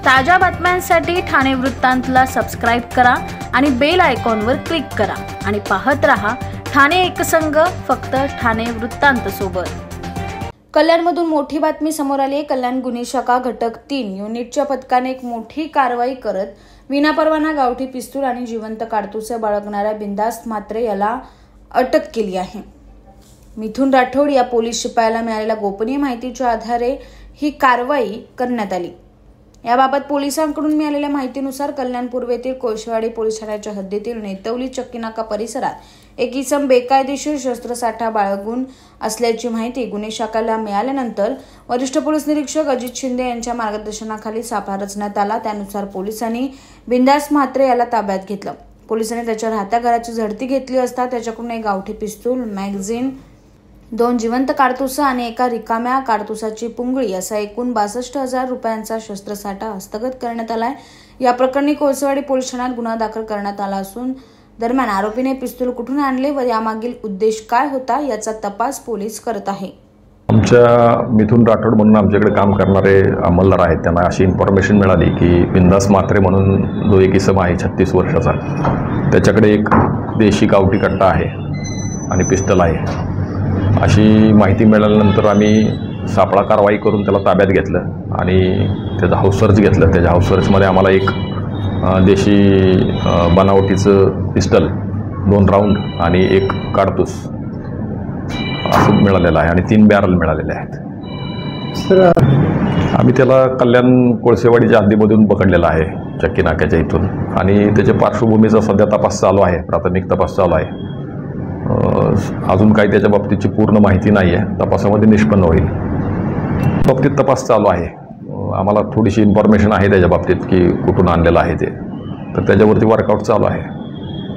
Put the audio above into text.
ताज्या बातम्यांसाठी ठाणे वृत्तांतला सबस्क्राइब करा आणि बेल आयकॉनवर क्लिक करा आणि पाहत रहा ठाणे एकसंघ, फक्त ठाणे वृत्तांत सोबत। कल्याणमधून मोठी बातमी समोर आली आहे। कल्याण गुन्हे शाखा घटक 3 युनिटच्या पथकाने एक मोठी कारवाई करत विनापरवाना गावठी पिस्तूल आणि जिवंत काडतुसे बाळगणाऱ्या बिंदास म्हात्रे याला अटक केली आहे। मिथुन राठोड या पोलीस शिपायाला मिळालेल्या गोपनीय माहितीच्या आधारे ही कारवाई करण्यात आली। याबाबत पोलिसांकडून मिळालेल्या माहितीनुसार कल्याण पूर्व येथील कोळशेवाडी पोलीस ठाण्याच्या हद्दीतील नेतवली चक्कीनाका परिसरात एक इसम बेकायदेशीर शस्त्रसाठा बाळगून असल्याची माहिती गुन्हे शाखेला मिळाल्यानंतर वरिष्ठ पोलीस निरीक्षक अजित शिंदे यांच्या मार्गदर्शनाखाली सापळा रचण्यात आला। त्यानुसार पोलिसांनी बिंदास म्हात्रे याला ताब्यात घेतलं। पोलिसांनी त्याच्या राहत्या घराची झडती घेतली असता त्याच्याकडून एक गावठी पिस्तूल, मॅगझिन, 2 जिवंत काडतुसं आणि एका रिकाम्या काडतुसाची पुंगळी असा एकूण 62,000 रुपयांचा शस्त्रसाठा हस्तगत करण्यात आलाय। या प्रकरणी कोळशेवाडी पोलीस ठाण्यात गुन्हा दाखल करण्यात आला असून दरम्यान आरोपीने पिस्तूल कुठून आणले व यामागील उद्देश काय होता याचा तपास पोलीस करत आहे। आमच्या मिथुन राठोड म्हणून आमच्याकडे काम करणारे अंमलदार आहेत, त्यांना अशी इन्फॉर्मेशन मिळाली की बिंदास म्हात्रे म्हणून जो एक इसम आहे 36 वर्षाचा, त्याच्याकडे एक देशी गावठी कट्टा आहे आणि पिस्तल आहे। अशी माहिती मिळाल्यानंतर आम्ही सापळा कारवाई करून त्याला ताब्यात घेतलं आणि त्याचा हाऊस सर्च घेतलं। त्याच्या हाऊस सर्चमध्ये आम्हाला एक देशी बनावटीचं पिस्टल, 2 राऊंड आणि एक काडतूस असं मिळालेलं आहे आणि 3 बॅरल मिळालेले आहेत। सर, आम्ही त्याला कल्याण कोळशेवाडीच्या हद्दीमधून पकडलेला आहे, चक्की नाक्याच्या इथून, आणि त्याच्या पार्श्वभूमीचा सध्या तपास चालू आहे, प्राथमिक तपास चालू आहे। अजून काही त्याच्या बाबतीची पूर्ण माहिती नाही आहे, तपासामध्ये निष्पन्न होईल। बाबतीत तपास चालू आहे। आम्हाला थोडीशी इन्फॉर्मेशन आहे त्याच्या बाबतीत की कुठून आणलेलं आहे ते, तर त्याच्यावरती वर्कआउट चालू आहे।